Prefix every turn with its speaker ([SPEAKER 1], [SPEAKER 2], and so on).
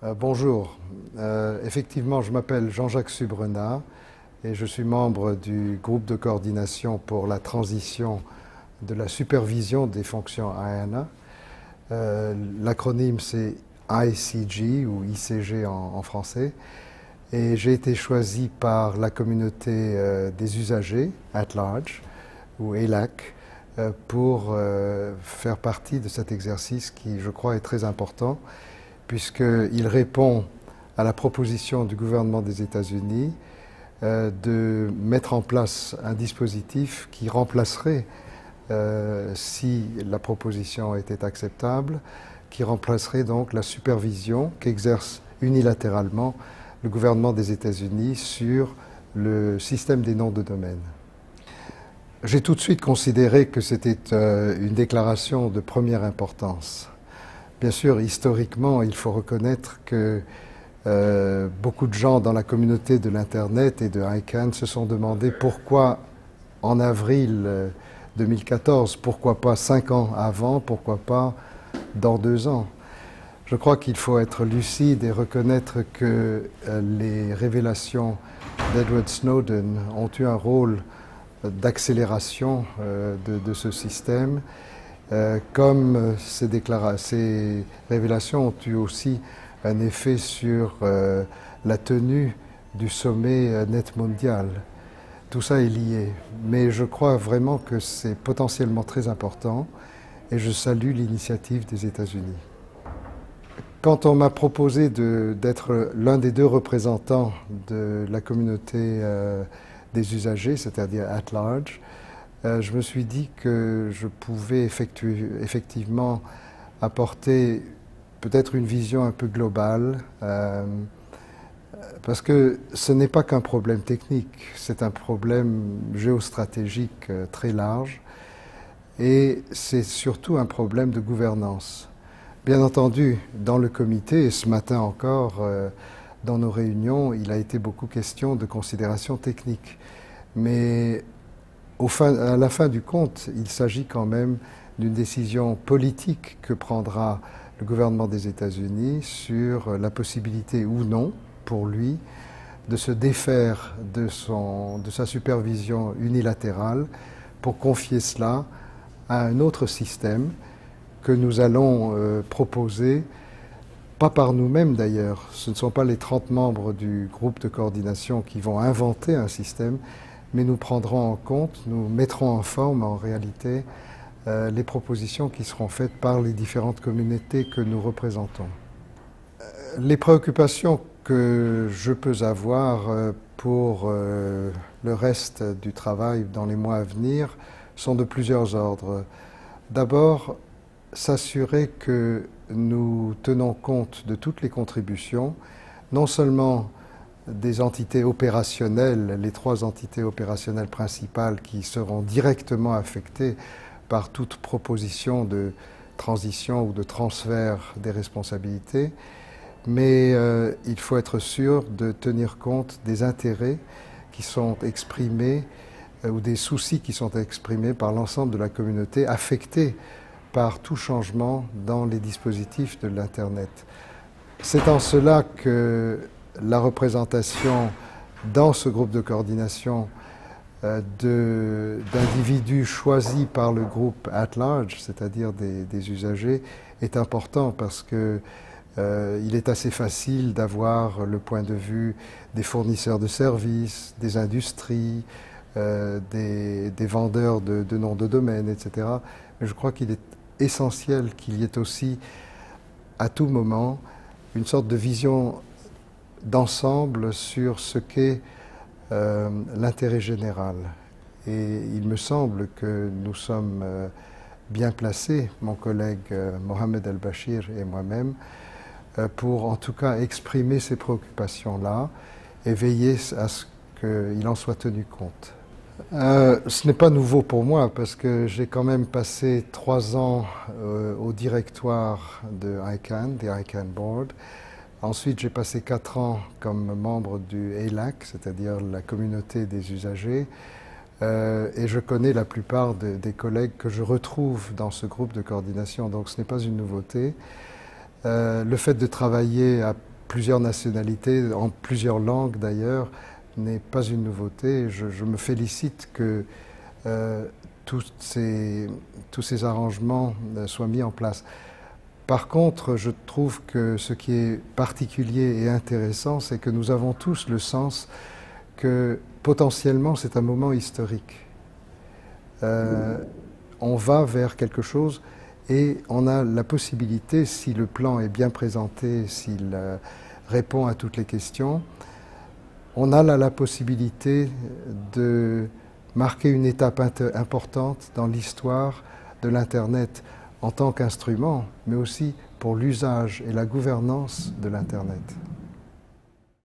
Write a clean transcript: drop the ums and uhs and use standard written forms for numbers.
[SPEAKER 1] Bonjour. Effectivement, je m'appelle Jean-Jacques Subrenat et je suis membre du groupe de coordination pour la transition de la supervision des fonctions ANA. L'acronyme c'est ICG ou ICG en français. Et j'ai été choisi par la communauté des usagers, at large, ou ELAC, pour faire partie de cet exercice qui, je crois, est très important, puisqu'il répond à la proposition du gouvernement des États-Unis de mettre en place un dispositif qui remplacerait, si la proposition était acceptable, qui remplacerait donc la supervision qu'exerce unilatéralement le gouvernement des États-Unis sur le système des noms de domaine. J'ai tout de suite considéré que c'était une déclaration de première importance. Bien sûr, historiquement, il faut reconnaître que beaucoup de gens dans la communauté de l'Internet et de ICANN se sont demandé pourquoi en avril 2014, pourquoi pas 5 ans avant, pourquoi pas dans 2 ans. Je crois qu'il faut être lucide et reconnaître que les révélations d'Edward Snowden ont eu un rôle d'accélération de ce système, comme ces révélations ont eu aussi un effet sur la tenue du sommet net mondial. Tout ça est lié, mais je crois vraiment que c'est potentiellement très important et je salue l'initiative des États-Unis. Quand on m'a proposé d'être l'un des 2 représentants de la communauté des usagers, c'est-à-dire at large, je me suis dit que je pouvais effectivement apporter peut-être une vision un peu globale, parce que ce n'est pas qu'un problème technique, c'est un problème géostratégique très large, et c'est surtout un problème de gouvernance. Bien entendu, dans le comité, et ce matin encore, dans nos réunions, il a été beaucoup question de considérations techniques. Mais à la fin du compte, il s'agit quand même d'une décision politique que prendra le gouvernement des États-Unis sur la possibilité ou non, pour lui, de se défaire de sa supervision unilatérale pour confier cela à un autre système que nous allons proposer, pas par nous-mêmes d'ailleurs, ce ne sont pas les 30 membres du groupe de coordination qui vont inventer un système, mais nous prendrons en compte, nous mettrons en forme en réalité les propositions qui seront faites par les différentes communautés que nous représentons. Les préoccupations que je peux avoir pour le reste du travail dans les mois à venir sont de plusieurs ordres. D'abord, s'assurer que nous tenons compte de toutes les contributions, non seulement des entités opérationnelles, les 3 entités opérationnelles principales qui seront directement affectées par toute proposition de transition ou de transfert des responsabilités, mais il faut être sûr de tenir compte des intérêts qui sont exprimés ou des soucis qui sont exprimés par l'ensemble de la communauté affectée par tout changement dans les dispositifs de l'Internet. C'est en cela que la représentation dans ce groupe de coordination d'individus choisis par le groupe at large, c'est-à-dire des usagers, est important parce que il est assez facile d'avoir le point de vue des fournisseurs de services, des industries, des vendeurs de noms de domaine, etc. Mais je crois qu'il est essentiel qu'il y ait aussi, à tout moment, une sorte de vision d'ensemble sur ce qu'est l'intérêt général. Et il me semble que nous sommes bien placés, mon collègue Mohamed El-Bachir et moi-même, pour en tout cas exprimer ces préoccupations-là et veiller à ce qu'il en soit tenu compte. Ce n'est pas nouveau pour moi parce que j'ai quand même passé 3 ans au directoire de ICANN, des ICANN Board. Ensuite, j'ai passé 4 ans comme membre du ELAC, c'est-à-dire la communauté des usagers. Et je connais la plupart des collègues que je retrouve dans ce groupe de coordination, donc ce n'est pas une nouveauté. Le fait de travailler à plusieurs nationalités, en plusieurs langues d'ailleurs, n'est pas une nouveauté. Je me félicite que tous ces arrangements soient mis en place. Par contre, je trouve que ce qui est particulier et intéressant, c'est que nous avons tous le sens que potentiellement c'est un moment historique. On va vers quelque chose et on a la possibilité, si le plan est bien présenté, s'il répond à toutes les questions, on a là la possibilité de marquer une étape importante dans l'histoire de l'Internet en tant qu'instrument, mais aussi pour l'usage et la gouvernance de l'Internet.